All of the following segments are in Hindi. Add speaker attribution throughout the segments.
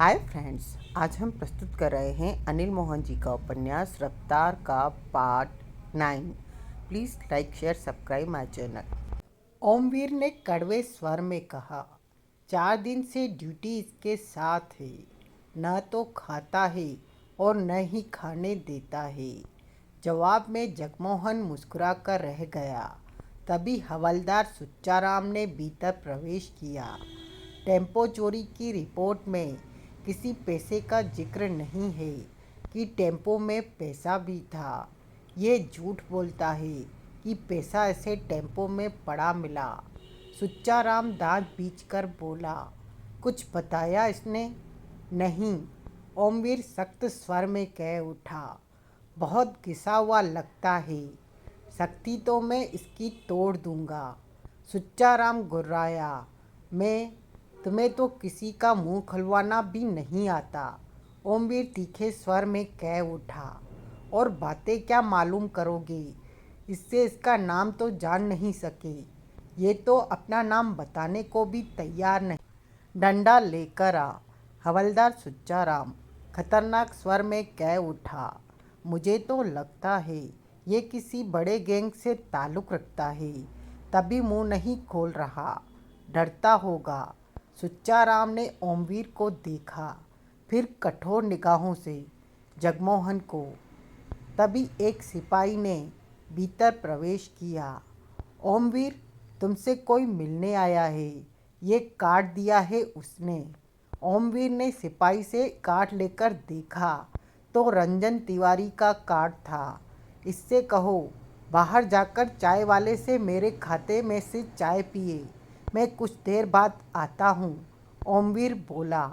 Speaker 1: हाय फ्रेंड्स, आज हम प्रस्तुत कर रहे हैं अनिल मोहन जी का उपन्यास रफ्तार का part 9। Please like share subscribe my channel. Omveer ने कड़वे स्वर में कहा, 4 दिन से ड्यूटी इसके साथ है। न तो खाता है और न ही खाने देता है। जवाब में जगमोहन मुस्कुरा कर रह गया। तभी हवलदार सुच्चाराम ने भीतर प्रवेश किया। टेम्पो चोरी की रिपोर्ट में किसी पैसे का जिक्र नहीं है कि टेम्पो में पैसा भी था। ये झूठ बोलता है कि पैसा ऐसे टेम्पो में पड़ा मिला। सुच्चाराम दांत बींचकर बोला, कुछ बताया इसने? नहीं, ओमवीर सख्त स्वर में कह उठा। बहुत घिसा हुआ लगता है। सख्ती तो मैं इसकी तोड़ दूंगा। सुच्चाराम गुर्राया, मैं तुम्हें तो किसी का मुंह खुलवाना भी नहीं आता। ओमवीर तीखे स्वर में कह उठा। और बातें क्या मालूम करोगे? इससे इसका नाम तो जान नहीं सके। ये तो अपना नाम बताने को भी तैयार नहीं। डंडा लेकर आ। हवलदार सुच्चाराम खतरनाक स्वर में कह उठा। मुझे तो लगता है ये किसी बड़े गैंग से ताल्लुक़ रखता है, तभी मुंह नहीं खोल रहा। डरता होगा। सुच्चाराम ने ओमवीर को देखा, फिर कठोर निगाहों से जगमोहन को। तभी एक सिपाही ने भीतर प्रवेश किया। ओमवीर, तुमसे कोई मिलने आया है। ये कार्ड दिया है उसने। ओमवीर ने सिपाही से कार्ड लेकर देखा तो रंजन तिवारी का कार्ड था। इससे कहो, बाहर जाकर चाय वाले से मेरे खाते में से चाय पिए। मैं कुछ देर बाद आता हूँ। ओमवीर बोला।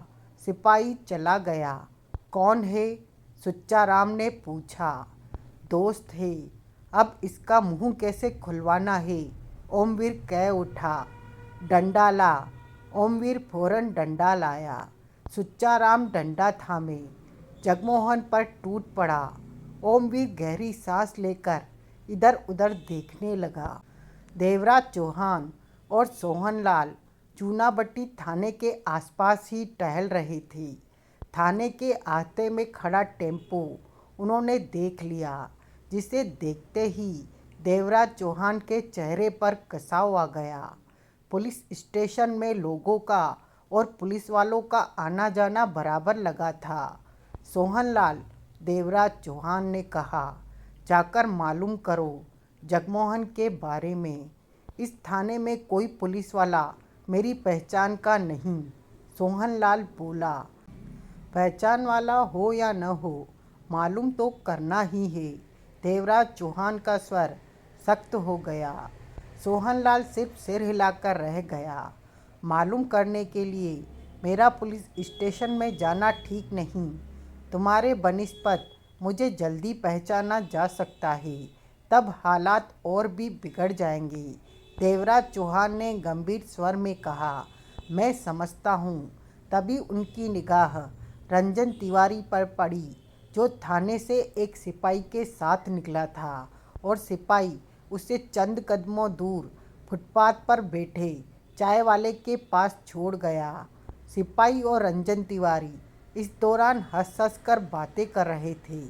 Speaker 1: सिपाही चला गया। कौन है? सुच्चाराम ने पूछा। दोस्त है। अब इसका मुंह कैसे खुलवाना है? ओमवीर कह उठा। डंडा ला। ओमवीर फौरन डंडा लाया। सुच्चाराम डंडा थामे जगमोहन पर टूट पड़ा। ओमवीर गहरी सांस लेकर इधर उधर देखने लगा। देवराज चौहान और सोहनलाल चूनाभट्टी थाने के आसपास ही टहल रहे थे। थाने के आहते में खड़ा टेम्पो उन्होंने देख लिया, जिसे देखते ही देवराज चौहान के चेहरे पर कसाव आ गया। पुलिस स्टेशन में लोगों का और पुलिस वालों का आना जाना बराबर लगा था। सोहनलाल, देवराज चौहान ने कहा, जाकर मालूम करो जगमोहन के बारे में। इस थाने में कोई पुलिस वाला मेरी पहचान का नहीं। सोहनलाल बोला। पहचान वाला हो या न हो, मालूम तो करना ही है। देवराज चौहान का स्वर सख्त हो गया। सोहनलाल सिर्फ सिर हिलाकर रह गया। मालूम करने के लिए मेरा पुलिस स्टेशन में जाना ठीक नहीं। तुम्हारे बनिस्पत मुझे जल्दी पहचाना जा सकता है, तब हालात और भी बिगड़ जाएंगे। देवराज चौहान ने गंभीर स्वर में कहा, मैं समझता हूँ। तभी उनकी निगाह रंजन तिवारी पर पड़ी, जो थाने से एक सिपाही के साथ निकला था और सिपाही उसे चंद कदमों दूर फुटपाथ पर बैठे चाय वाले के पास छोड़ गया। सिपाही और रंजन तिवारी इस दौरान हंस हंस कर बातें कर रहे थे।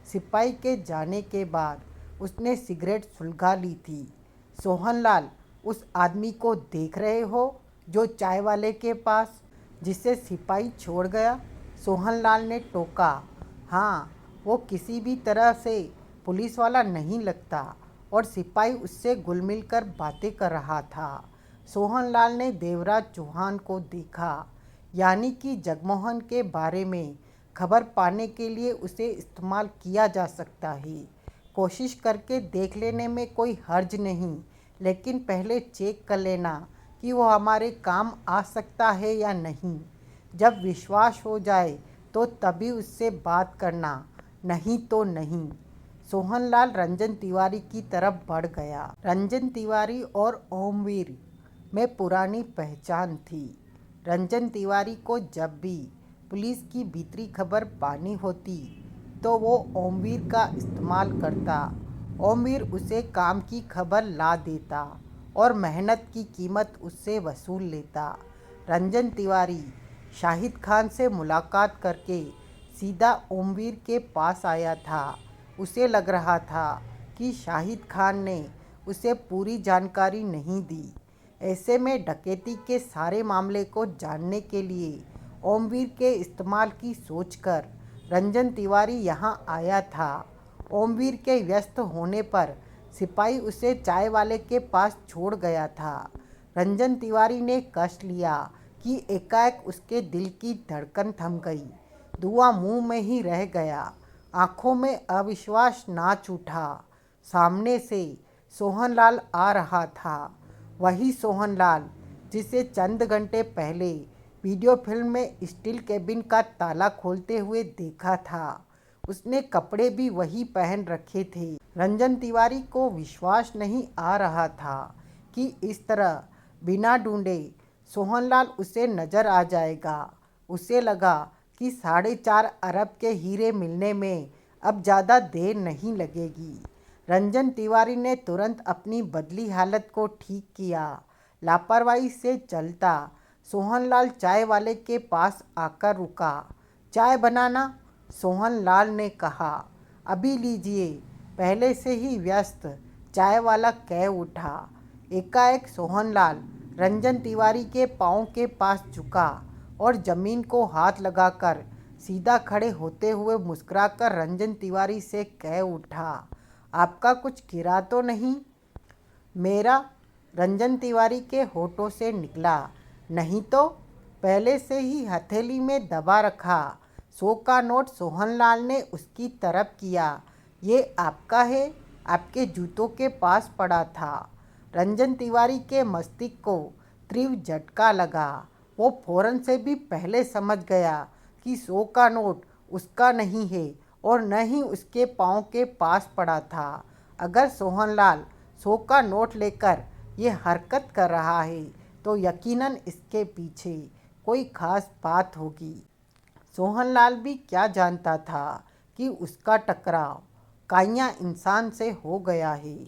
Speaker 1: सिपाही के जाने के बाद उसने सिगरेट सुलगा ली थी। सोहनलाल, उस आदमी को देख रहे हो जो चाय वाले के पास, जिसे सिपाही छोड़ गया? सोहनलाल ने टोका। हाँ, वो किसी भी तरह से पुलिस वाला नहीं लगता और सिपाही उससे घुल मिल कर बातें कर रहा था। सोहनलाल ने देवराज चौहान को देखा, यानी कि जगमोहन के बारे में खबर पाने के लिए उसे इस्तेमाल किया जा सकता है। कोशिश करके देख लेने में कोई हर्ज नहीं, लेकिन पहले चेक कर लेना कि वो हमारे काम आ सकता है या नहीं। जब विश्वास हो जाए तो तभी उससे बात करना, नहीं तो नहीं। सोहनलाल रंजन तिवारी की तरफ बढ़ गया। रंजन तिवारी और ओमवीर में पुरानी पहचान थी। रंजन तिवारी को जब भी पुलिस की भीतरी खबर पानी होती तो वो ओमवीर का इस्तेमाल करता। ओमवीर उसे काम की खबर ला देता और मेहनत की कीमत उससे वसूल लेता। रंजन तिवारी शाहिद खान से मुलाकात करके सीधा ओमवीर के पास आया था। उसे लग रहा था कि शाहिद खान ने उसे पूरी जानकारी नहीं दी। ऐसे में डकैती के सारे मामले को जानने के लिए ओमवीर के इस्तेमाल की सोचकर रंजन तिवारी यहाँ आया था। ओमवीर के व्यस्त होने पर सिपाही उसे चाय वाले के पास छोड़ गया था। रंजन तिवारी ने कष्ट लिया कि एकाएक उसके दिल की धड़कन थम गई। धुआं मुंह में ही रह गया। आंखों में अविश्वास नाच उठा। सामने से सोहनलाल आ रहा था। वही सोहनलाल जिसे चंद घंटे पहले वीडियो फिल्म में स्टील केबिन का ताला खोलते हुए देखा था। उसने कपड़े भी वही पहन रखे थे। रंजन तिवारी को विश्वास नहीं आ रहा था कि इस तरह बिना ढूंढे सोहनलाल उसे नजर आ जाएगा। उसे लगा कि 4.5 अरब के हीरे मिलने में अब ज़्यादा देर नहीं लगेगी। रंजन तिवारी ने तुरंत अपनी बदली हालत को ठीक किया। लापरवाही से चलता सोहनलाल चाय वाले के पास आकर रुका। चाय बनाना? सोहनलाल ने कहा। अभी लीजिए, पहले से ही व्यस्त चाय वाला कह उठा। एकाएक सोहनलाल रंजन तिवारी के पाँव के पास झुका और ज़मीन को हाथ लगाकर सीधा खड़े होते हुए मुस्कुराकर रंजन तिवारी से कह उठा, आपका कुछ गिरा तो नहीं? मेरा? रंजन तिवारी के होठों से निकला। नहीं तो? पहले से ही हथेली में दबा रखा 100 का नोट सोहनलाल ने उसकी तरफ किया। ये आपका है? आपके जूतों के पास पड़ा था। रंजन तिवारी के मस्तिष्क को तीव्र झटका लगा। वो फौरन से भी पहले समझ गया कि 100 का नोट उसका नहीं है और न ही उसके पाँव के पास पड़ा था। अगर सोहनलाल 100 का नोट लेकर ये हरकत कर रहा है तो यकीनन इसके पीछे कोई खास बात होगी। सोहनलाल भी क्या जानता था कि उसका टकराव काइया इंसान से हो गया है।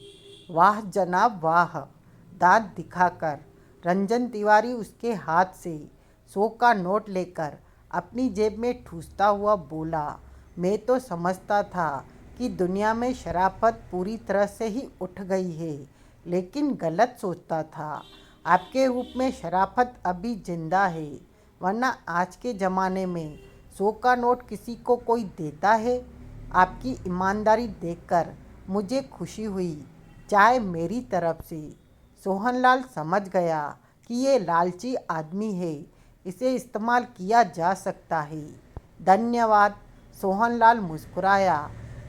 Speaker 1: वाह जनाब वाह! दांत दिखाकर रंजन तिवारी उसके हाथ से 100 का नोट लेकर अपनी जेब में ठूसता हुआ बोला, मैं तो समझता था कि दुनिया में शराफत पूरी तरह से ही उठ गई है, लेकिन गलत सोचता था। आपके रूप में शराफत अभी जिंदा है, वरना आज के ज़माने में 100 का नोट किसी को कोई देता है? आपकी ईमानदारी देखकर मुझे खुशी हुई। चाय मेरी तरफ से। सोहनलाल समझ गया कि ये लालची आदमी है, इसे इस्तेमाल किया जा सकता है। धन्यवाद। सोहनलाल मुस्कुराया।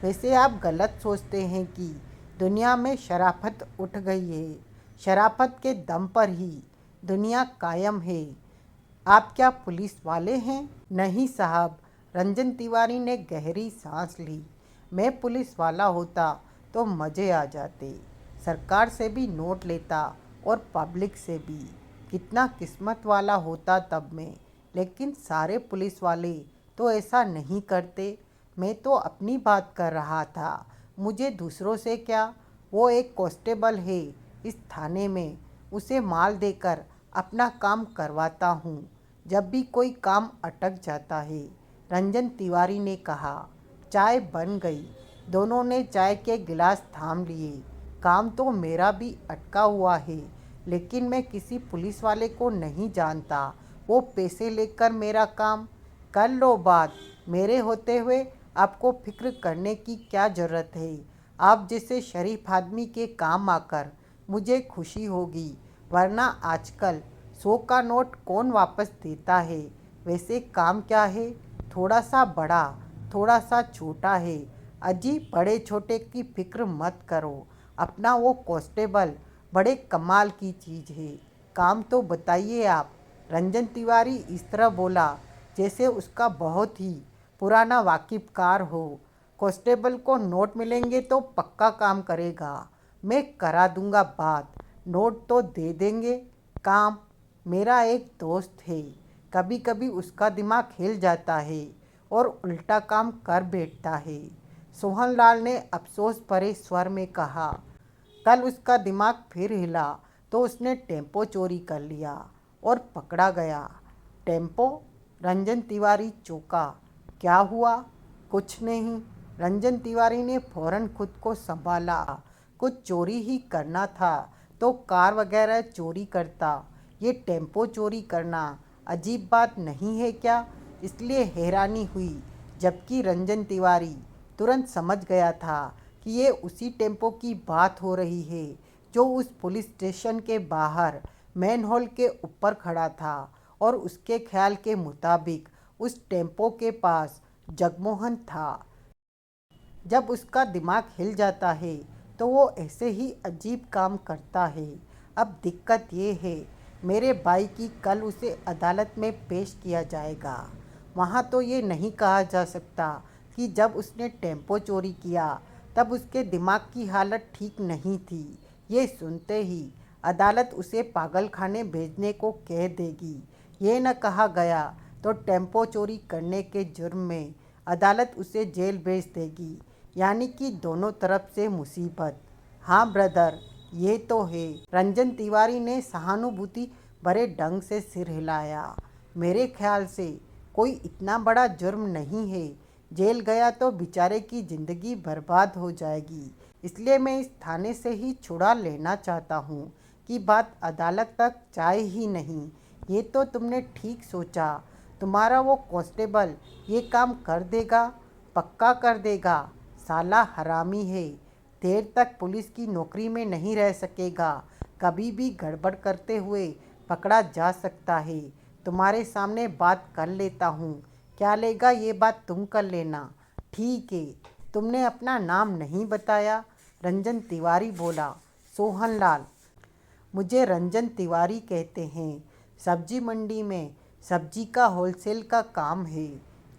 Speaker 1: वैसे आप गलत सोचते हैं कि दुनिया में शराफत उठ गई है। शराफत के दम पर ही दुनिया कायम है। आप क्या पुलिस वाले हैं? नहीं साहब। रंजन तिवारी ने गहरी सांस ली। मैं पुलिस वाला होता तो मज़े आ जाते। सरकार से भी नोट लेता और पब्लिक से भी। कितना किस्मत वाला होता तब मैं। लेकिन सारे पुलिस वाले तो ऐसा नहीं करते। मैं तो अपनी बात कर रहा था। मुझे दूसरों से क्या? वो एक कांस्टेबल है इस थाने में। उसे माल देकर अपना काम करवाता हूँ जब भी कोई काम अटक जाता है। रंजन तिवारी ने कहा। चाय बन गई। दोनों ने चाय के गिलास थाम लिए। काम तो मेरा भी अटका हुआ है, लेकिन मैं किसी पुलिस वाले को नहीं जानता। वो पैसे लेकर मेरा काम कर लो बात। मेरे होते हुए आपको फिक्र करने की क्या ज़रूरत है? आप जैसे शरीफ आदमी के काम आकर मुझे खुशी होगी, वरना आजकल 100 का नोट कौन वापस देता है? वैसे काम क्या है? थोड़ा सा बड़ा, थोड़ा सा छोटा है। अजी बड़े छोटे की फिक्र मत करो। अपना वो कांस्टेबल बड़े कमाल की चीज़ है। काम तो बताइए आप। रंजन तिवारी इस तरह बोला जैसे उसका बहुत ही पुराना वाकिफकार हो। कांस्टेबल को नोट मिलेंगे तो पक्का काम करेगा। मैं करा दूंगा बात। नोट तो दे देंगे। काम? मेरा एक दोस्त है, कभी कभी उसका दिमाग हिल जाता है और उल्टा काम कर बैठता है। सोहनलाल ने अफसोस भरे स्वर में कहा। कल उसका दिमाग फिर हिला तो उसने टेम्पो चोरी कर लिया और पकड़ा गया। टेम्पो? रंजन तिवारी चौंका। क्या हुआ? कुछ नहीं। रंजन तिवारी ने फौरन खुद को संभाला। कुछ चोरी ही करना था तो कार वगैरह चोरी करता, ये टेम्पो चोरी करना अजीब बात नहीं है क्या? इसलिए हैरानी हुई, जबकि रंजन तिवारी तुरंत समझ गया था कि ये उसी टेम्पो की बात हो रही है जो उस पुलिस स्टेशन के बाहर मेन हॉल के ऊपर खड़ा था। और उसके ख्याल के मुताबिक उस टेम्पो के पास जगमोहन था। जब उसका दिमाग हिल जाता है तो वो ऐसे ही अजीब काम करता है। अब दिक्कत ये है, मेरे भाई की कल उसे अदालत में पेश किया जाएगा। वहाँ तो ये नहीं कहा जा सकता कि जब उसने टेम्पो चोरी किया तब उसके दिमाग की हालत ठीक नहीं थी। ये सुनते ही अदालत उसे पागल खाने भेजने को कह देगी। ये न कहा गया तो टेम्पो चोरी करने के जुर्म में अदालत उसे जेल भेज देगी। यानी कि दोनों तरफ से मुसीबत। हाँ ब्रदर, ये तो है। रंजन तिवारी ने सहानुभूति भरे ढंग से सिर हिलाया। मेरे ख्याल से कोई इतना बड़ा जुर्म नहीं है। जेल गया तो बेचारे की ज़िंदगी बर्बाद हो जाएगी। इसलिए मैं इस थाने से ही छुड़ा लेना चाहता हूँ कि बात अदालत तक जाए ही नहीं। ये तो तुमने ठीक सोचा। तुम्हारा वो कांस्टेबल ये काम कर देगा, पक्का कर देगा। साला हरामी है, देर तक पुलिस की नौकरी में नहीं रह सकेगा। कभी भी गड़बड़ करते हुए पकड़ा जा सकता है। तुम्हारे सामने बात कर लेता हूँ, क्या लेगा ये बात तुम कर लेना। ठीक है। तुमने अपना नाम नहीं बताया? रंजन तिवारी बोला। सोहनलाल। मुझे रंजन तिवारी कहते हैं। सब्जी मंडी में सब्जी का होलसेल का काम है।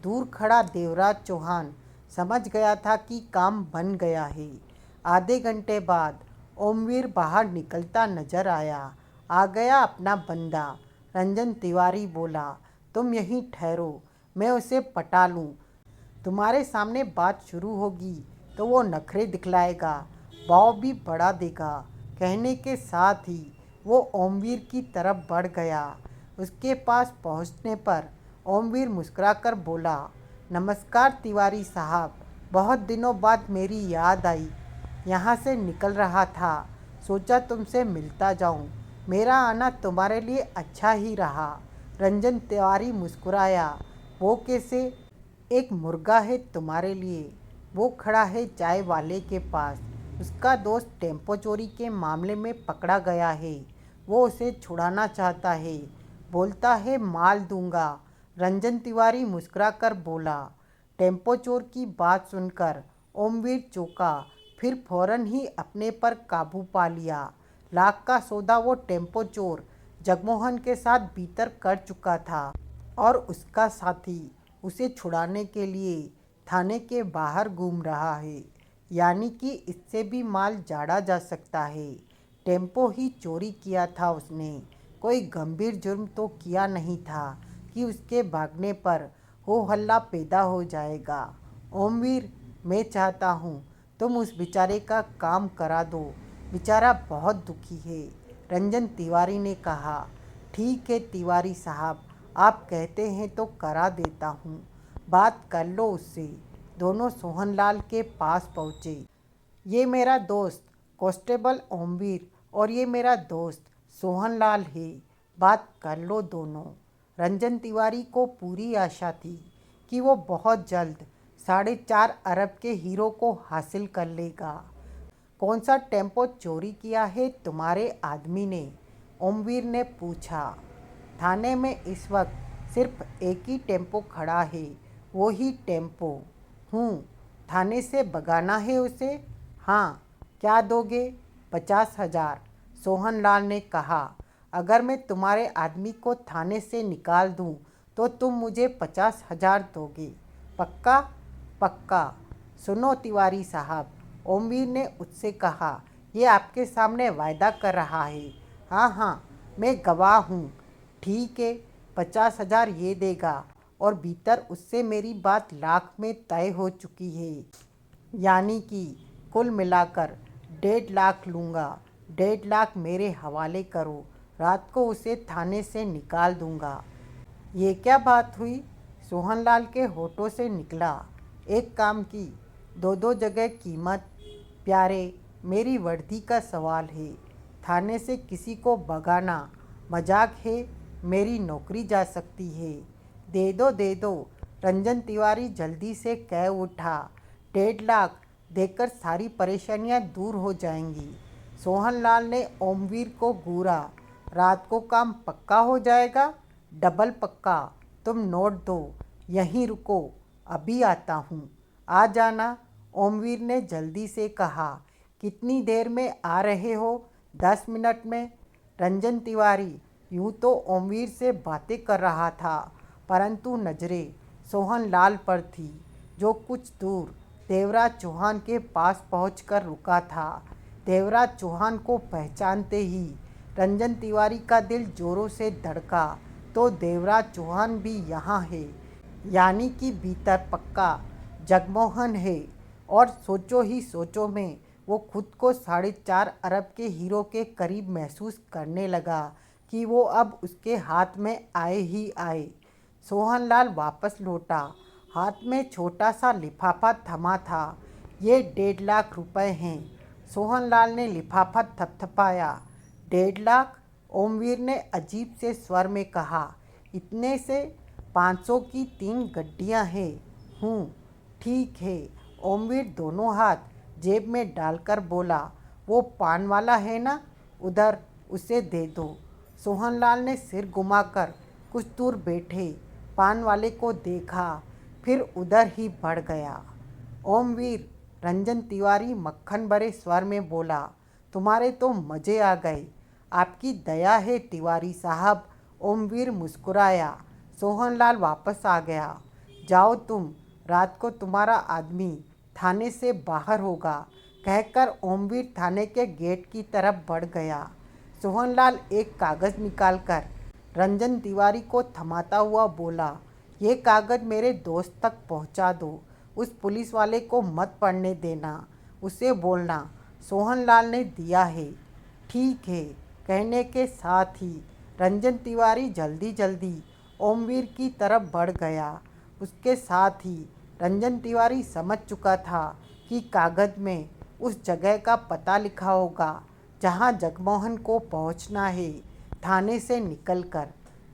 Speaker 1: दूर खड़ा देवराज चौहान समझ गया था कि काम बन गया है। आधे घंटे बाद ओमवीर बाहर निकलता नजर आया। आ गया अपना बंदा। रंजन तिवारी बोला, तुम यहीं ठहरो, मैं उसे पटा लूँ। तुम्हारे सामने बात शुरू होगी तो वो नखरे दिखलाएगा, भाव भी बढ़ा देगा। कहने के साथ ही वो ओमवीर की तरफ बढ़ गया। उसके पास पहुंचने पर ओमवीर मुस्कुराकर बोला, नमस्कार तिवारी साहब, बहुत दिनों बाद मेरी याद आई। यहाँ से निकल रहा था, सोचा तुमसे मिलता जाऊँ। मेरा आना तुम्हारे लिए अच्छा ही रहा। रंजन तिवारी मुस्कुराया। वो कैसे? एक मुर्गा है तुम्हारे लिए। वो खड़ा है चाय वाले के पास। उसका दोस्त टेम्पो चोरी के मामले में पकड़ा गया है। वो उसे छुड़ाना चाहता है। बोलता है माल दूंगा। रंजन तिवारी मुस्कुराकर बोला। टेम्पो चोर की बात सुनकर ओमवीर चौंका, फिर फौरन ही अपने पर काबू पा लिया। लाख का सौदा वो टेम्पो चोर जगमोहन के साथ भीतर कर चुका था और उसका साथी उसे छुड़ाने के लिए थाने के बाहर घूम रहा है। यानी कि इससे भी माल झाड़ा जा सकता है। टेम्पो ही चोरी किया था उसने। कोई गंभीर जुर्म तो किया नहीं था कि उसके भागने पर हो हल्ला पैदा हो जाएगा। ओमवीर, मैं चाहता हूँ तुम उस बेचारे का काम करा दो। बेचारा बहुत दुखी है। रंजन तिवारी ने कहा। ठीक है तिवारी साहब, आप कहते हैं तो करा देता हूँ। बात कर लो उससे। दोनों सोहनलाल के पास पहुँचे। ये मेरा दोस्त कांस्टेबल ओमवीर और ये मेरा दोस्त सोहनलाल है, बात कर लो दोनों। रंजन तिवारी को पूरी आशा थी कि वो बहुत जल्द 4.5 अरब के हीरो को हासिल कर लेगा। कौन सा टेम्पो चोरी किया है तुम्हारे आदमी ने? ओमवीर ने पूछा। थाने में इस वक्त सिर्फ एक ही टेम्पो खड़ा है, वो ही टेम्पो हूँ। थाने से भगाना है उसे? हाँ। क्या दोगे? 50,000। सोहनलाल ने कहा। अगर मैं तुम्हारे आदमी को थाने से निकाल दूँ तो तुम मुझे 50,000 दोगे? पक्का? पक्का। सुनो तिवारी साहब, ओमवीर ने उससे कहा, ये आपके सामने वायदा कर रहा है। हाँ हाँ, मैं गवाह हूँ। ठीक है, 50,000 ये देगा और भीतर उससे मेरी बात लाख में तय हो चुकी है। यानी कि कुल मिलाकर 1.5 लाख लूँगा। 1.5 लाख मेरे हवाले करो, रात को उसे थाने से निकाल दूँगा। ये क्या बात हुई? सोहनलाल के होठों से निकला। एक काम की, दो दो जगह कीमत। प्यारे, मेरी वर्दी का सवाल है। थाने से किसी को भगाना मजाक है? मेरी नौकरी जा सकती है। दे दो दे दो। रंजन तिवारी जल्दी से कह उठा। 1.5 लाख देकर सारी परेशानियां दूर हो जाएंगी। सोहनलाल ने ओमवीर को घूरा। रात को काम पक्का हो जाएगा? डबल पक्का। तुम नोट दो। यहीं रुको, अभी आता हूँ। आ जाना, ओमवीर ने जल्दी से कहा। कितनी देर में आ रहे हो? 10 मिनट में। रंजन तिवारी यूँ तो ओमवीर से बातें कर रहा था, परंतु नज़रें सोहनलाल पर थी, जो कुछ दूर देवराज चौहान के पास पहुंचकर रुका था। देवराज चौहान को पहचानते ही रंजन तिवारी का दिल जोरों से धड़का। तो देवराज चौहान भी यहाँ है, यानी कि भीतर पक्का जगमोहन है। और सोचो ही सोचो में वो खुद को 4.5 अरब के हीरो के करीब महसूस करने लगा कि वो अब उसके हाथ में आए ही आए। सोहनलाल वापस लौटा। हाथ में छोटा सा लिफाफा थमा था। ये 1.5 लाख रुपए हैं। सोहनलाल ने लिफाफा थपथपाया। 1.5 लाख? ओमवीर ने अजीब से स्वर में कहा। इतने से 500 की 3 गड्डियाँ हैं। ठीक है। ओमवीर दोनों हाथ जेब में डालकर बोला। वो पान वाला है ना, उधर, उसे दे दो। सोहनलाल ने सिर घुमाकर कुछ दूर बैठे पान वाले को देखा, फिर उधर ही बढ़ गया। ओमवीर, रंजन तिवारी मक्खन भरे स्वर में बोला। तुम्हारे तो मज़े आ गए। आपकी दया है तिवारी साहब। ओमवीर मुस्कुराया। सोहनलाल वापस आ गया। जाओ तुम, रात को तुम्हारा आदमी थाने से बाहर होगा, कहकर ओमवीर थाने के गेट की तरफ बढ़ गया। सोहनलाल एक कागज़ निकालकर रंजन तिवारी को थमाता हुआ बोला। ये कागज़ मेरे दोस्त तक पहुंचा दो। उस पुलिस वाले को मत पढ़ने देना। उसे बोलना सोहनलाल ने दिया है। ठीक है, कहने के साथ ही रंजन तिवारी जल्दी जल्दी ओमवीर की तरफ बढ़ गया। उसके साथ ही रंजन तिवारी समझ चुका था कि कागज़ में उस जगह का पता लिखा होगा जहां जगमोहन को पहुंचना है। थाने से निकलकर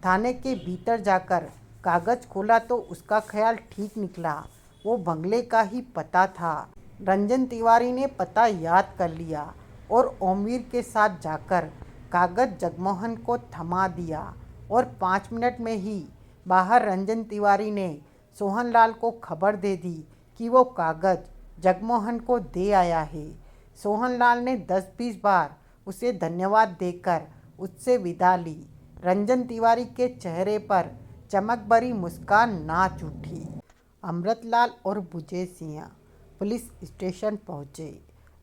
Speaker 1: थाने के भीतर जाकर कागज़ खोला तो उसका ख्याल ठीक निकला। वो बंगले का ही पता था। रंजन तिवारी ने पता याद कर लिया और ओमवीर के साथ जाकर कागज़ जगमोहन को थमा दिया और 5 मिनट में ही बाहर रंजन तिवारी ने सोहनलाल को खबर दे दी कि वो कागज़ जगमोहन को दे आया है। सोहनलाल ने 10-20 बार उसे धन्यवाद देकर उससे विदा ली। रंजन तिवारी के चेहरे पर चमक भरी मुस्कान नाच उठी। अमृतलाल और बुझे सिंह पुलिस स्टेशन पहुँचे।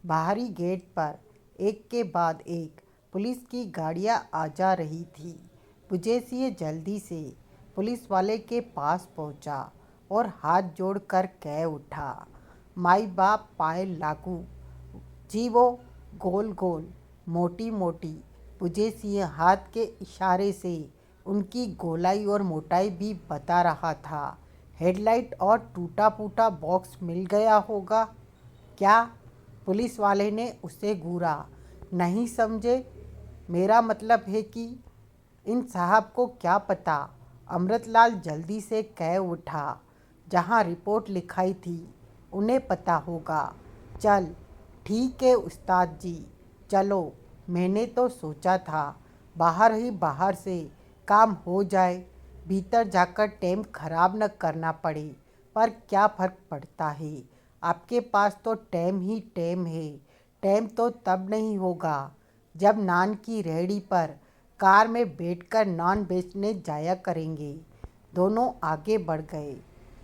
Speaker 1: बाहरी गेट पर एक के बाद एक पुलिस की गाड़ियां आ जा रही थी। बुझे सिंह जल्दी से पुलिस वाले के पास पहुंचा और हाथ जोड़कर कह उठा। माई बाप पायल लागू। जी वो गोल गोल, मोटी मोटी। बुझे सिंह हाथ के इशारे से उनकी गोलाई और मोटाई भी बता रहा था। हेडलाइट और टूटा फूटा बॉक्स मिल गया होगा क्या? पुलिस वाले ने उसे घूरा। नहीं समझे? मेरा मतलब है कि इन साहब को क्या पता? अमृतलाल जल्दी से कह उठा। जहाँ रिपोर्ट लिखाई थी उन्हें पता होगा। चल ठीक है उस्ताद जी, चलो। मैंने तो सोचा था बाहर ही बाहर से काम हो जाए, भीतर जाकर टाइम खराब न करना पड़े, पर क्या फ़र्क पड़ता है? आपके पास तो टाइम ही टाइम है। टाइम तो तब नहीं होगा जब नान की रेहड़ी पर कार में बैठकर नान बेचने जाया करेंगे। दोनों आगे बढ़ गए।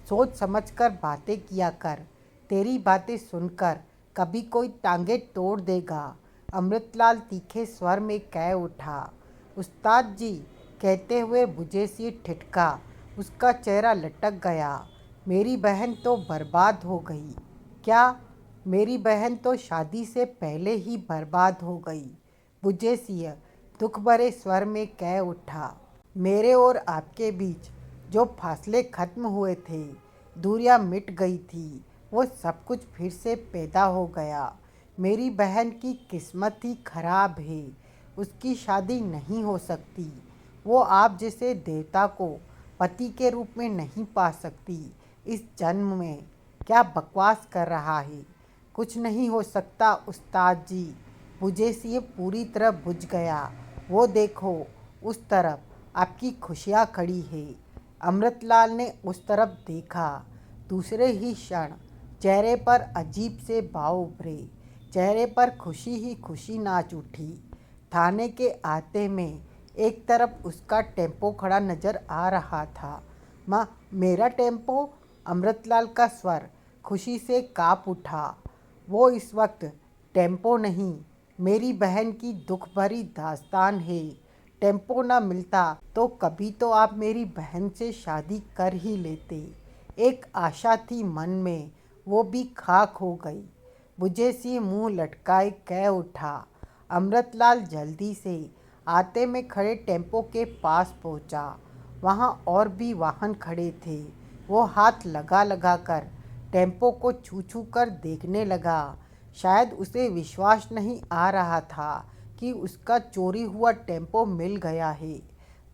Speaker 1: सोच समझकर बातें किया कर। तेरी बातें सुनकर कभी कोई टांगे तोड़ देगा। अमृतलाल तीखे स्वर में कह उठा। उस्ताद जी, कहते हुए बुझे सिंह ठिठका। उसका चेहरा लटक गया। मेरी बहन तो बर्बाद हो गई। क्या? मेरी बहन तो शादी से पहले ही बर्बाद हो गई। बुझे सिंह दुख भरे स्वर में कह उठा। मेरे और आपके बीच जो फासले खत्म हुए थे, दूरियां मिट गई थी, वो सब कुछ फिर से पैदा हो गया। मेरी बहन की किस्मत ही खराब है, उसकी शादी नहीं हो सकती। वो आप जैसे देवता को पति के रूप में नहीं पा सकती इस जन्म में। क्या बकवास कर रहा है? कुछ नहीं हो सकता उस्ताद जी। मुझे से ये पूरी तरह बुझ गया। वो देखो, उस तरफ आपकी खुशियाँ खड़ी है। अमृतलाल ने उस तरफ देखा। दूसरे ही क्षण चेहरे पर अजीब से भाव उभरे। चेहरे पर खुशी ही खुशी नाच उठी। थाने के आते में एक तरफ उसका टेम्पो खड़ा नजर आ रहा था। माँ, मेरा टेम्पो? अमृतलाल का स्वर खुशी से काँप उठा। वो इस वक्त टेम्पो नहीं, मेरी बहन की दुख भरी दास्तान है। टेम्पो ना मिलता तो कभी तो आप मेरी बहन से शादी कर ही लेते। एक आशा थी मन में, वो भी खाक हो गई। मुझे सी मुंह लटकाए कह उठा। अमृतलाल जल्दी से आते में खड़े टेम्पो के पास पहुंचा। वहां और भी वाहन खड़े थे। वो हाथ लगा लगा कर टेम्पो को छू छू कर देखने लगा। शायद उसे विश्वास नहीं आ रहा था कि उसका चोरी हुआ टेम्पो मिल गया है।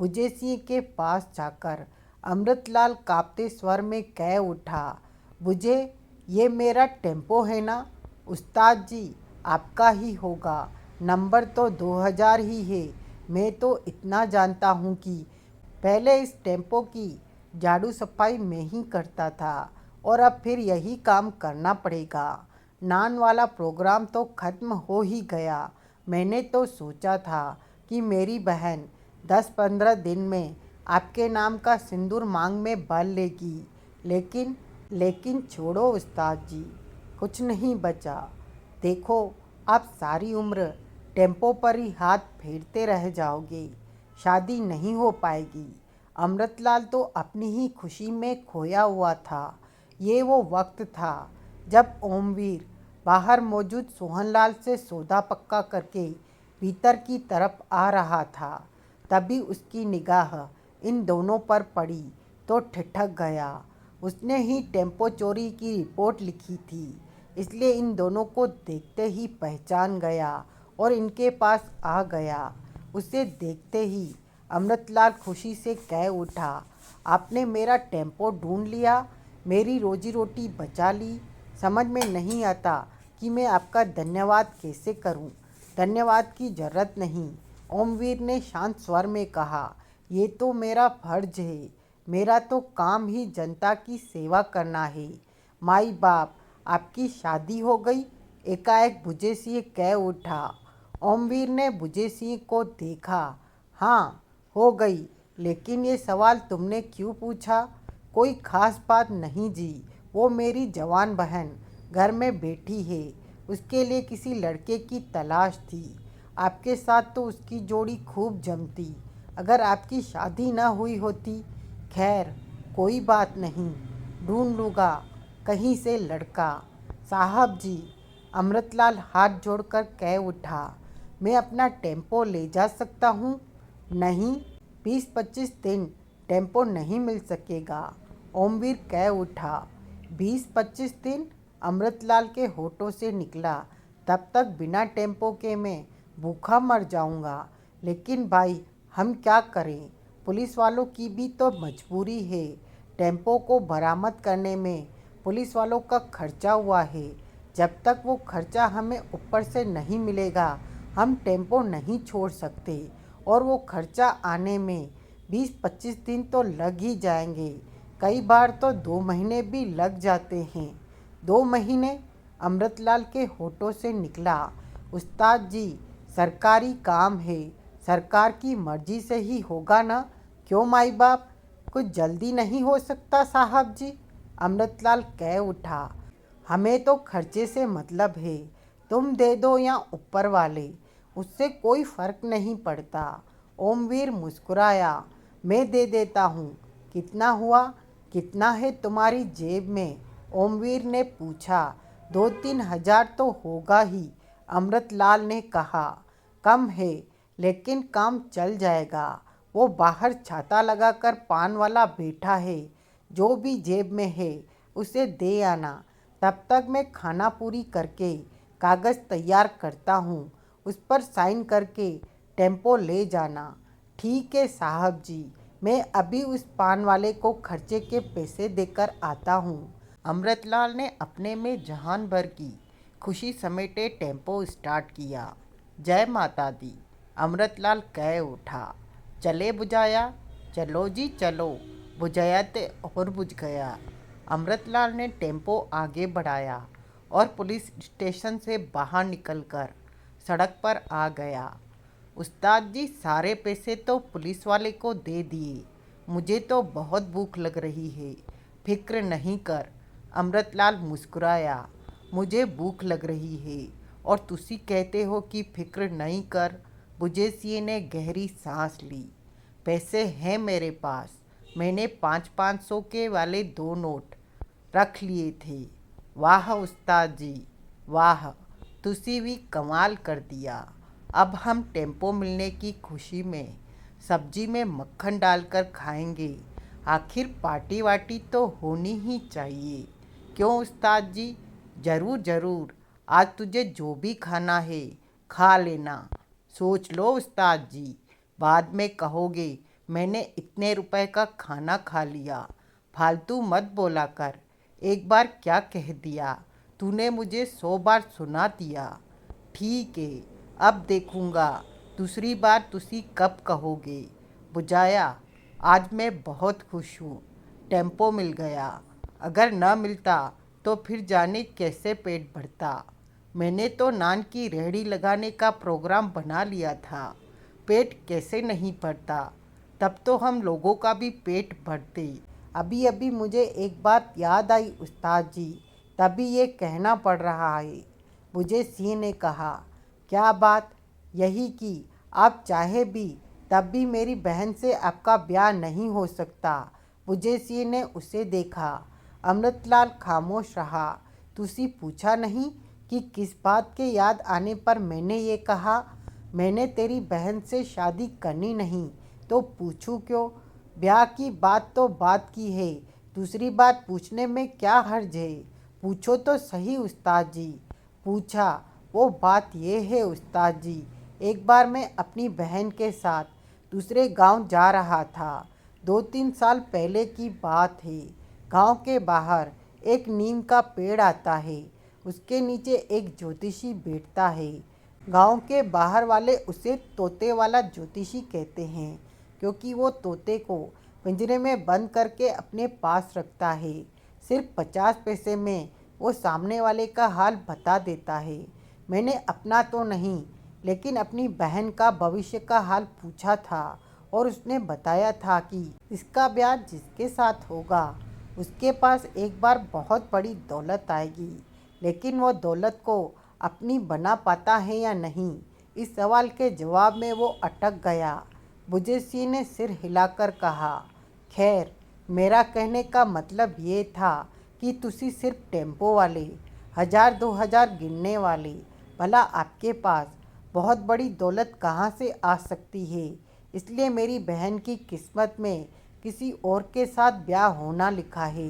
Speaker 1: मुझे सिंह के पास जाकर अमृतलाल कांपते स्वर में कह उठा, मुझे ये मेरा टेम्पो है ना? उस्ताद जी, आपका ही होगा। नंबर तो 2000 ही है। मैं तो इतना जानता हूँ कि पहले इस टेम्पो की झाड़ू सफाई मैं ही करता था और अब फिर यही काम करना पड़ेगा। नान वाला प्रोग्राम तो ख़त्म हो ही गया। मैंने तो सोचा था कि मेरी बहन 10-15 दिन में आपके नाम का सिंदूर मांग में भर लेगी, लेकिन छोड़ो उस्ताद जी, कुछ नहीं बचा। देखो, आप सारी उम्र टेम्पो पर ही हाथ फेरते रह जाओगे, शादी नहीं हो पाएगी। अमृतलाल तो अपनी ही खुशी में खोया हुआ था। ये वो वक्त था जब ओमवीर बाहर मौजूद सोहनलाल से सौदा पक्का करके भीतर की तरफ आ रहा था। तभी उसकी निगाह इन दोनों पर पड़ी तो ठिठक गया। उसने ही टेम्पो चोरी की रिपोर्ट लिखी थी, इसलिए इन दोनों को देखते ही पहचान गया और इनके पास आ गया। उसे देखते ही अमृतलाल खुशी से कह उठा, आपने मेरा टेम्पो ढूंढ लिया, मेरी रोजी रोटी बचा ली। समझ में नहीं आता कि मैं आपका धन्यवाद कैसे करूं। धन्यवाद की जरूरत नहीं, ओमवीर ने शांत स्वर में कहा। ये तो मेरा फर्ज है। मेरा तो काम ही जनता की सेवा करना है। माई बाप, आपकी शादी हो गई? एकाएक बुझे सिंह कह उठा। ओमवीर ने बुझे सिंह को देखा। हाँ, हो गई, लेकिन ये सवाल तुमने क्यों पूछा? कोई खास बात नहीं जी, वो मेरी जवान बहन घर में बैठी है, उसके लिए किसी लड़के की तलाश थी। आपके साथ तो उसकी जोड़ी खूब जमती अगर आपकी शादी न हुई होती। खैर, कोई बात नहीं, ढूंढ लूँगा कहीं से लड़का। साहब जी, अमृतलाल हाथ जोड़कर कह उठा, मैं अपना टेम्पो ले जा सकता हूँ? नहीं, 20-25 दिन टेम्पो नहीं मिल सकेगा, ओमवीर कह उठा। 20-25 दिन? अमृतलाल के होठों से निकला। तब तक बिना टेम्पो के मैं भूखा मर जाऊंगा। लेकिन भाई, हम क्या करें? पुलिस वालों की भी तो मजबूरी है। टेम्पो को बरामद करने में पुलिस वालों का खर्चा हुआ है। जब तक वो खर्चा हमें ऊपर से नहीं मिलेगा, हम टेम्पो नहीं छोड़ सकते। और वो खर्चा आने में 20-25 दिन तो लग ही जाएंगे। कई बार तो 2 महीने भी लग जाते हैं। 2 महीने? अमृतलाल के होठों से निकला। उस्ताद जी, सरकारी काम है, सरकार की मर्जी से ही होगा ना? क्यों माई बाप, कुछ जल्दी नहीं हो सकता साहब जी? अमृतलाल कह उठा। हमें तो खर्चे से मतलब है, तुम दे दो या ऊपर वाले, उससे कोई फर्क नहीं पड़ता। ओमवीर मुस्कुराया। मैं दे देता हूँ। कितना हुआ? कितना है तुम्हारी जेब में? ओमवीर ने पूछा। 2-3 हजार तो होगा ही, अमृतलाल ने कहा। कम है, लेकिन काम चल जाएगा। वो बाहर छाता लगाकर पान वाला बैठा है, जो भी जेब में है उसे दे आना। तब तक मैं खाना पूरी करके कागज़ तैयार करता हूँ, उस पर साइन करके टेम्पो ले जाना। ठीक है साहब जी, मैं अभी उस पान वाले को खर्चे के पैसे देकर आता हूँ। अमृतलाल ने अपने में जहान भर की खुशी समेटे टेम्पो स्टार्ट किया। जय माता दी, अमृतलाल कह उठा। चले बुझाया, चलो जी चलो। बुझाया ते और बुझ गया। अमृतलाल ने टेम्पो आगे बढ़ाया और पुलिस स्टेशन से बाहर निकलकर सड़क पर आ गया। उस्ताद जी, सारे पैसे तो पुलिस वाले को दे दिए, मुझे तो बहुत भूख लग रही है। फिक्र नहीं कर, अमृतलाल मुस्कुराया। मुझे भूख लग रही है और तुसी कहते हो कि फिक्र नहीं कर। बुझेसिए ने गहरी सांस ली। पैसे हैं मेरे पास, मैंने 500 के वाले 2 नोट रख लिए थे। वाह उस्ताद जी, वाह, तुसी भी कमाल कर दिया। अब हम टेम्पो मिलने की खुशी में सब्जी में मक्खन डालकर खाएंगे। आखिर पार्टी वार्टी तो होनी ही चाहिए, क्यों उस्ताद जी? ज़रूर ज़रूर, आज तुझे जो भी खाना है खा लेना। सोच लो उस्ताद जी, बाद में कहोगे मैंने इतने रुपए का खाना खा लिया। फालतू मत बोला कर, एक बार क्या कह दिया तूने मुझे 100 बार सुना दिया। ठीक है, अब देखूंगा दूसरी बार तुसी कब कहोगे। बुझाया, आज मैं बहुत खुश हूँ, टेम्पो मिल गया। अगर न मिलता तो फिर जाने कैसे पेट भरता। मैंने तो नान की रेहड़ी लगाने का प्रोग्राम बना लिया था। पेट कैसे नहीं भरता, तब तो हम लोगों का भी पेट भरते। अभी अभी मुझे एक बात याद आई उस्ताद जी, तभी ये कहना पड़ रहा है। मुझे सिंह ने कहा। क्या बात? यही कि आप चाहे भी तब भी मेरी बहन से आपका ब्याह नहीं हो सकता। मुझे सिंह ने उसे देखा। अमृतलाल खामोश रहा। तुसी पूछा नहीं कि किस बात के याद आने पर मैंने ये कहा। मैंने तेरी बहन से शादी करनी नहीं तो पूछूं क्यों? ब्याह की बात तो बात की है, दूसरी बात पूछने में क्या हर्ज है? पूछो तो सही उस्ताद जी। पूछा। वो बात ये है उस्ताद जी, एक बार मैं अपनी बहन के साथ दूसरे गांव जा रहा था। 2-3 साल पहले की बात है। गांव के बाहर एक नीम का पेड़ आता है, उसके नीचे एक ज्योतिषी बैठता है। गांव के बाहर वाले उसे तोते वाला ज्योतिषी कहते हैं, क्योंकि वो तोते को पिंजरे में बंद करके अपने पास रखता है। सिर्फ 50 पैसे में वो सामने वाले का हाल बता देता है। मैंने अपना तो नहीं, लेकिन अपनी बहन का भविष्य का हाल पूछा था और उसने बताया था कि इसका ब्याह जिसके साथ होगा उसके पास एक बार बहुत बड़ी दौलत आएगी, लेकिन वो दौलत को अपनी बना पाता है या नहीं, इस सवाल के जवाब में वो अटक गया। बुझेसी ने सिर हिलाकर कहा, खैर, मेरा कहने का मतलब ये था कि तुसी सिर्फ टेम्पो वाले 1000-2000 गिनने वाले, भला आपके पास बहुत बड़ी दौलत कहाँ से आ सकती है? इसलिए मेरी बहन की किस्मत में किसी और के साथ ब्याह होना लिखा है,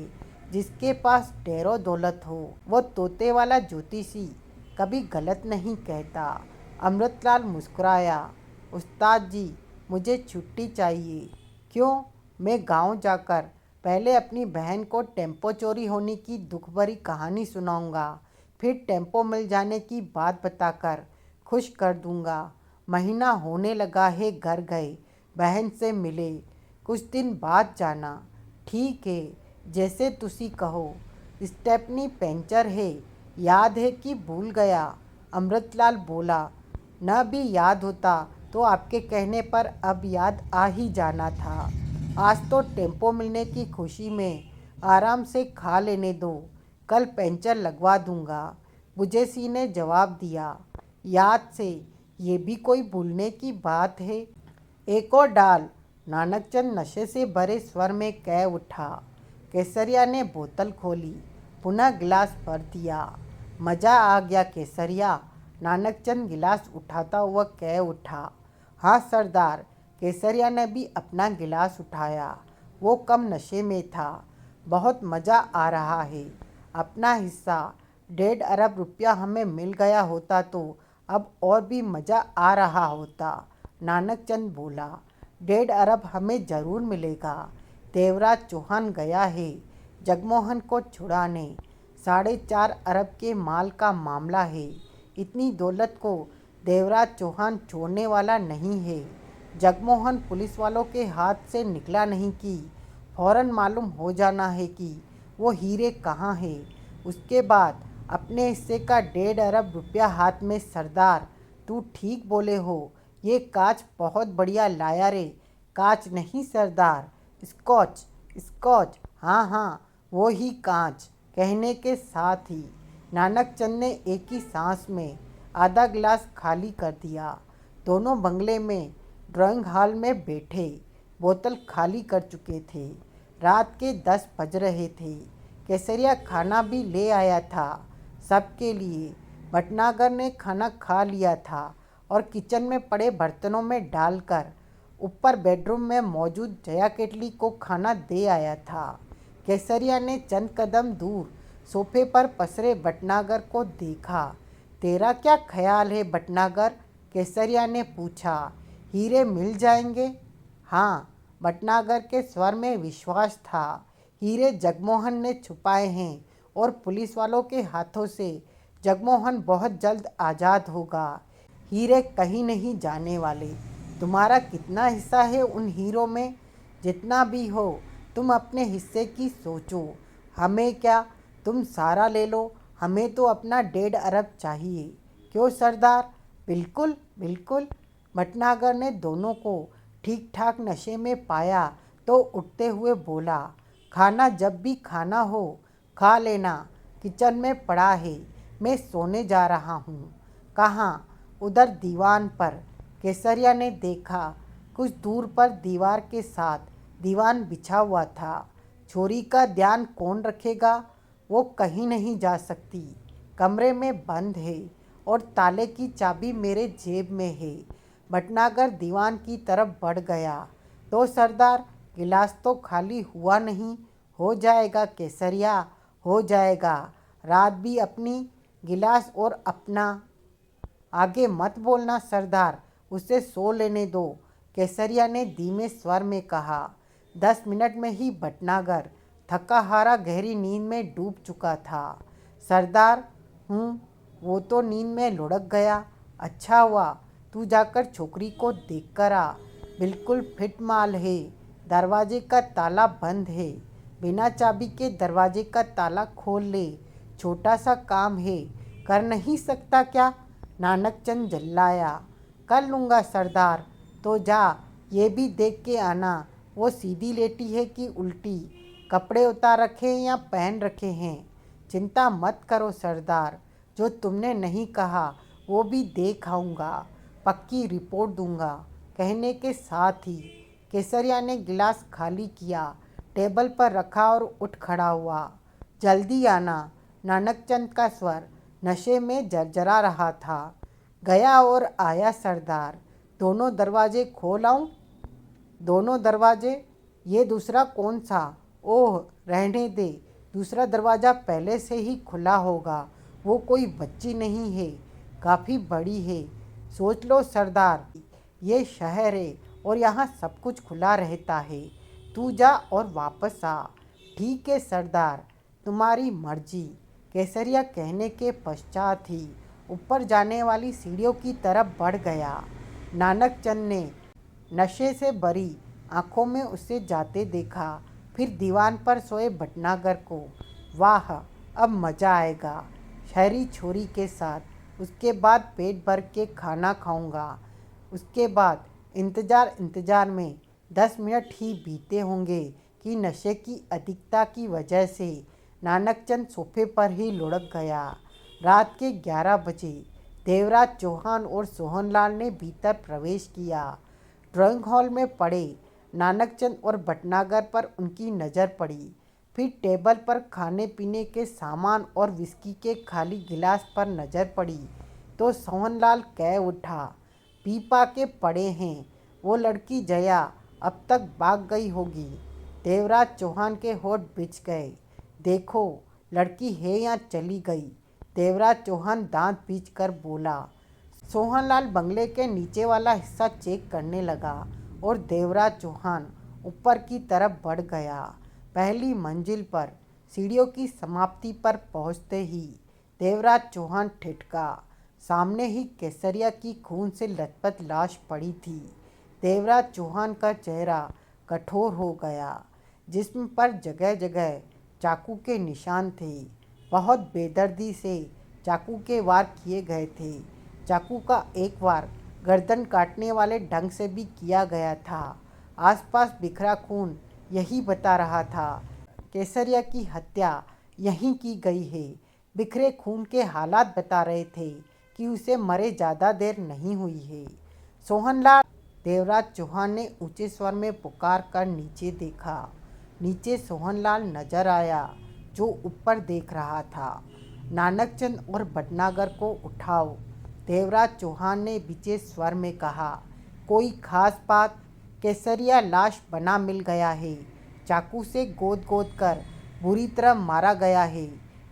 Speaker 1: जिसके पास ढेरों दौलत हो। वो तोते वाला ज्योतिषी कभी गलत नहीं कहता। अमृतलाल मुस्कुराया। उस्ताद जी, मुझे छुट्टी चाहिए। क्यों? मैं गांव जाकर पहले अपनी बहन को टेम्पो चोरी होने की दुख भरी कहानी सुनाऊंगा, फिर टेम्पो मिल जाने की बात बताकर खुश कर दूंगा। महीना होने लगा है घर गए, बहन से मिले, कुछ दिन बाद जाना। ठीक है, जैसे तुसी कहो। स्टेपनी पंचर है, याद है कि भूल गया? अमृतलाल बोला। न भी याद होता तो आपके कहने पर अब याद आ ही जाना था। आज तो टेम्पो मिलने की खुशी में आराम से खा लेने दो, कल पंचर लगवा दूंगा। बुझेसी ने जवाब दिया। याद से, ये भी कोई भूलने की बात है? एक और डाल, नानकचंद नशे से भरे स्वर में कह उठा। केसरिया ने बोतल खोली, पुनः गिलास भर दिया। मज़ा आ गया केसरिया, नानकचंद गिलास उठाता हुआ कह उठा। हाँ सरदार, केसरिया ने भी अपना गिलास उठाया। वो कम नशे में था। बहुत मज़ा आ रहा है। अपना हिस्सा 1.5 अरब रुपया हमें मिल गया होता तो अब और भी मज़ा आ रहा होता। नानकचंद बोला, 1.5 अरब हमें ज़रूर मिलेगा। देवराज चौहान गया है जगमोहन को छुड़ाने। 4.5 अरब के माल का मामला है। इतनी दौलत को देवराज चौहान छोड़ने वाला नहीं है। जगमोहन पुलिस वालों के हाथ से निकला नहीं कि फौरन मालूम हो जाना है कि वो हीरे कहाँ है। उसके बाद अपने हिस्से का 1.5 अरब रुपया हाथ में। सरदार, तू ठीक बोले हो। ये कांच बहुत बढ़िया लाया रे। कांच नहीं सरदार, स्कॉच। स्कॉच, हाँ हाँ, वो ही कांच। कहने के साथ ही नानकचंद ने एक ही सांस में आधा गिलास खाली कर दिया। दोनों बंगले में ड्राइंग हॉल में बैठे बोतल खाली कर चुके थे। रात के 10 बज रहे थे। केसरिया खाना भी ले आया था सबके लिए। भटनागर ने खाना खा लिया था और किचन में पड़े बर्तनों में डालकर ऊपर बेडरूम में मौजूद जया केटली को खाना दे आया था। केसरिया ने चंद कदम दूर सोफे पर पसरे भटनागर को देखा। तेरा क्या ख्याल है भटनागर? केसरिया ने पूछा। हीरे मिल जाएंगे? हाँ, भटनागर के स्वर में विश्वास था। हीरे जगमोहन ने छुपाए हैं और पुलिस वालों के हाथों से जगमोहन बहुत जल्द आज़ाद होगा। हीरे कहीं नहीं जाने वाले। तुम्हारा कितना हिस्सा है उन हीरों में? जितना भी हो, तुम अपने हिस्से की सोचो। हमें क्या, तुम सारा ले लो। हमें तो अपना 1.5 अरब चाहिए। क्यों सरदार? बिल्कुल बिल्कुल। भटनागर ने दोनों को ठीक ठाक नशे में पाया तो उठते हुए बोला, खाना जब भी खाना हो खा लेना। किचन में पड़ा है। मैं सोने जा रहा हूँ। कहाँ? उधर दीवान पर। केसरिया ने देखा। कुछ दूर पर दीवार के साथ दीवान बिछा हुआ था। छोरी का ध्यान कौन रखेगा? वो कहीं नहीं जा सकती। कमरे में बंद है और ताले की चाबी मेरे जेब में है। भटनागर दीवान की तरफ बढ़ गया। तो सरदार, गिलास तो खाली हुआ नहीं। हो जाएगा केसरिया, हो जाएगा। रात भी अपनी गिलास और अपना। आगे मत बोलना सरदार, उसे सो लेने दो। केसरिया ने धीमे स्वर में कहा। 10 मिनट में ही भटनागर थका हारा गहरी नींद में डूब चुका था। सरदार, वो तो नींद में लुढ़क गया। अच्छा हुआ तू जाकर छोकरी को देख कर आ। बिल्कुल फिट माल है। दरवाजे का ताला बंद है। बिना चाबी के दरवाजे का ताला खोल ले। छोटा सा काम है, कर नहीं सकता क्या? नानकचंद जल्लाया। कर लूँगा सरदार। तो जा, ये भी देख के आना वो सीधी लेटी है कि उल्टी, कपड़े उतार रखे या पहन रखे हैं। चिंता मत करो सरदार, जो तुमने नहीं कहा वो भी देख आऊँगा। पक्की रिपोर्ट दूंगा। कहने के साथ ही केसरिया ने गिलास खाली किया, टेबल पर रखा और उठ खड़ा हुआ। जल्दी आना। नानकचंद का स्वर नशे में जर्जरा रहा था। गया और आया सरदार। दोनों दरवाजे खोल आऊं? दोनों दरवाजे? ये दूसरा कौन सा? ओह, रहने दे। दूसरा दरवाज़ा पहले से ही खुला होगा। वो कोई बच्ची नहीं है, काफ़ी बड़ी है। सोच लो सरदार, ये शहर है और यहाँ सब कुछ खुला रहता है। तू जा और वापस आ। ठीक है सरदार, तुम्हारी मर्जी। केसरिया कहने के पश्चात ही ऊपर जाने वाली सीढ़ियों की तरफ बढ़ गया। नानकचंद ने नशे से भरी आंखों में उसे जाते देखा। फिर दीवान पर सोए भटनागर को। वाह, अब मज़ा आएगा शहरी छोरी के साथ। उसके बाद पेट भर के खाना खाऊंगा। उसके बाद इंतज़ार में 10 मिनट ही बीते होंगे कि नशे की अधिकता की वजह से नानकचंद सोफे पर ही लुढ़क गया। रात के 11 बजे देवराज चौहान और सोहनलाल ने भीतर प्रवेश किया। ड्राइंग हॉल में पड़े नानकचंद और भटनागर पर उनकी नज़र पड़ी। फिर टेबल पर खाने पीने के सामान और विस्की के खाली गिलास पर नज़र पड़ी तो सोहनलाल कह उठा, पी पा के पड़े हैं। वो लड़की जया अब तक भाग गई होगी। देवराज चौहान के होठ बिछ गए। देखो, लड़की है या चली गई? देवराज चौहान दांत पीच कर बोला। सोहनलाल बंगले के नीचे वाला हिस्सा चेक करने लगा और देवराज चौहान ऊपर की तरफ बढ़ गया। पहली मंजिल पर सीढ़ियों की समाप्ति पर पहुंचते ही देवराज चौहान ठिठका। सामने ही केसरिया की खून से लथपथ लाश पड़ी थी। देवराज चौहान का चेहरा कठोर हो गया, जिस्म पर जगह जगह चाकू के निशान थे। बहुत बेदर्दी से चाकू के वार किए गए थे। चाकू का एक वार गर्दन काटने वाले ढंग से भी किया गया था। आसपास बिखरा खून यही बता रहा था केसरिया की हत्या यहीं की गई है। बिखरे खून के हालात बता रहे थे कि उसे मरे ज़्यादा देर नहीं हुई है। सोहनलाल, देवराज चौहान ने ऊंचे स्वर में पुकार कर नीचे देखा। नीचे सोहनलाल नजर आया, जो ऊपर देख रहा था। नानकचंद और भटनागर को उठाओ, देवराज चौहान ने बीचे स्वर में कहा। कोई खास बात? केसरिया लाश बना मिल गया है। चाकू से गोद गोद कर बुरी तरह मारा गया है,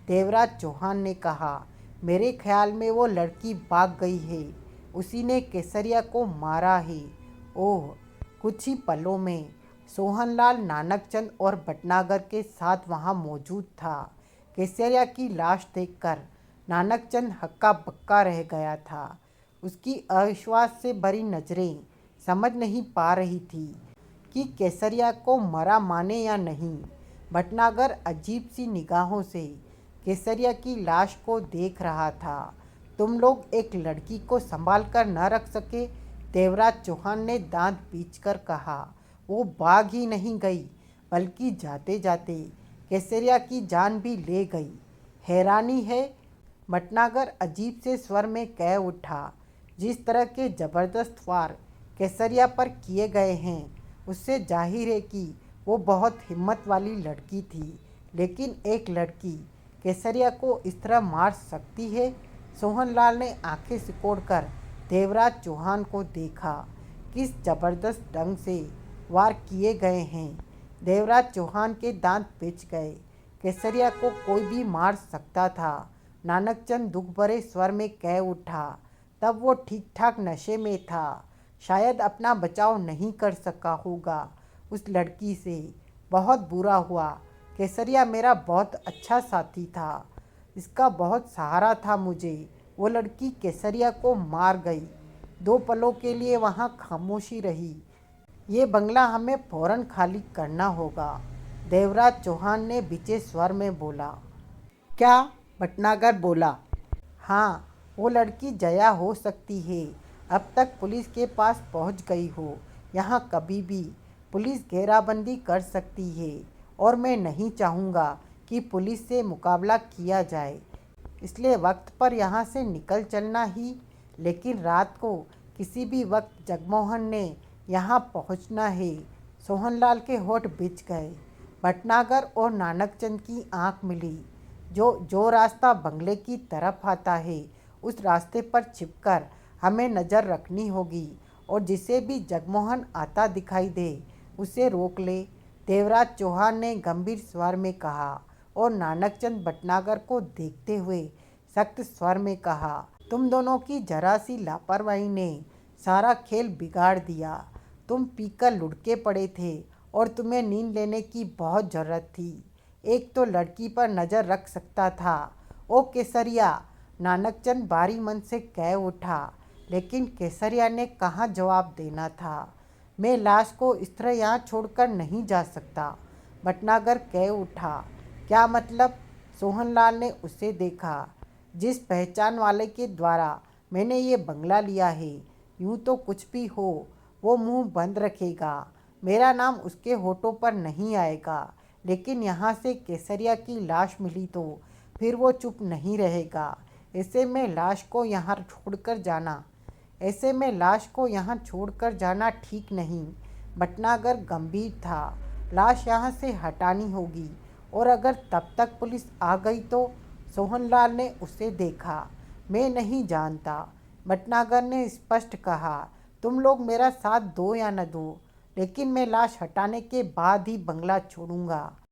Speaker 1: देवराज चौहान ने कहा। मेरे ख्याल में वो लड़की भाग गई है। उसी ने केसरिया को मारा है। ओह! कुछ ही पलों में सोहनलाल नानकचंद और भटनागर के साथ वहां मौजूद था। केसरिया की लाश देखकर नानकचंद हक्का बक्का रह गया था। उसकी अविश्वास से भरी नजरें समझ नहीं पा रही थी कि केसरिया को मरा माने या नहीं। भटनागर अजीब सी निगाहों से केसरिया की लाश को देख रहा था। तुम लोग एक लड़की को संभाल कर न रख सके? देवराज चौहान ने दांत पीचकर कहा। वो भाग ही नहीं गई, बल्कि जाते जाते केसरिया की जान भी ले गई। हैरानी है, भटनागर अजीब से स्वर में कह उठा। जिस तरह के जबरदस्त वार केसरिया पर किए गए हैं, उससे जाहिर है कि वो बहुत हिम्मत वाली लड़की थी। लेकिन एक लड़की केसरिया को इस तरह मार सकती है? सोहनलाल ने आंखें सिकोड़कर देवराज चौहान को देखा। किस जबरदस्त ढंग से वार किए गए हैं। देवराज चौहान के दांत पिच गए। केसरिया को कोई भी मार सकता था। नानकचंद दुख भरे स्वर में कह उठा। तब वो ठीक ठाक नशे में था, शायद अपना बचाव नहीं कर सका होगा उस लड़की से। बहुत बुरा हुआ। केसरिया मेरा बहुत अच्छा साथी था, इसका बहुत सहारा था मुझे। वो लड़की केसरिया को मार गई। 2 पलों के लिए वहाँ खामोशी रही। ये बंगला हमें फौरन खाली करना होगा, देवराज चौहान ने बिचे स्वर में बोला। क्या? भटनागर बोला। हाँ, वो लड़की जया हो सकती है। अब तक पुलिस के पास पहुंच गई हो। यहाँ कभी भी पुलिस घेराबंदी कर सकती है और मैं नहीं चाहूँगा कि पुलिस से मुकाबला किया जाए। इसलिए वक्त पर यहाँ से निकल चलना ही। लेकिन रात को किसी भी वक्त जगमोहन ने यहाँ पहुँचना है। सोहनलाल के होठ बिछ गए। भटनागर और नानकचंद की आंख मिली। जो रास्ता बंगले की तरफ आता है, उस रास्ते पर छिपकर हमें नज़र रखनी होगी और जिसे भी जगमोहन आता दिखाई दे उसे रोक ले, देवराज चौहान ने गंभीर स्वर में कहा और नानकचंद भटनागर को देखते हुए सख्त स्वर में कहा। तुम दोनों की जरा सी लापरवाही ने सारा खेल बिगाड़ दिया। तुम पीकर लुढ़के पड़े थे और तुम्हें नींद लेने की बहुत ज़रूरत थी। एक तो लड़की पर नज़र रख सकता था। ओ केसरिया, नानकचंद भारी मन से कह उठा। लेकिन केसरिया ने कहाँ जवाब देना था। मैं लाश को इस तरह यहाँ छोड़कर नहीं जा सकता, भटनागर कह उठा। क्या मतलब? सोहनलाल ने उसे देखा। जिस पहचान वाले के द्वारा मैंने ये बंगला लिया है, यूँ तो कुछ भी हो वो मुंह बंद रखेगा। मेरा नाम उसके होठों पर नहीं आएगा। लेकिन यहाँ से केसरिया की लाश मिली तो फिर वो चुप नहीं रहेगा। ऐसे में लाश को यहाँ छोड़कर जाना ठीक नहीं। भटनागर गंभीर था। लाश यहाँ से हटानी होगी और अगर तब तक पुलिस आ गई तो? सोहनलाल ने उसे देखा। मैं नहीं जानता, भटनागर ने स्पष्ट कहा। तुम लोग मेरा साथ दो या न दो, लेकिन मैं लाश हटाने के बाद ही बंगला छोड़ूंगा।